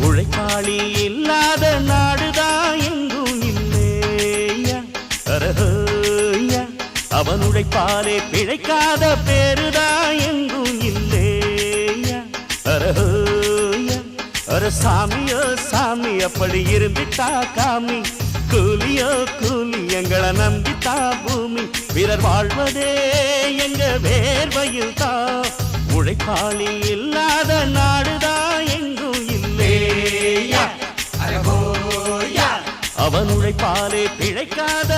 உழைப்பாளி இல்லாத நாடுதான் எங்கும் இல்லையா அரஹோயா அவன் உழைப்பாலே பிழைக்காத பேருதான் எங்கும் இல்லையா அரஹோயா அர சாமியோ சாமி அப்படி இருந்துட்டா காமி கூலியோ கூலி எங்களை நம்பித்தா பூமி பிறர் வாழ்வதே எங்க வேர்வையில் தான் உழைப்பாளி இல்லாத நாடுதான் எங்கும் இல்லையா அவன் உழைப்பாலே பிழைக்காத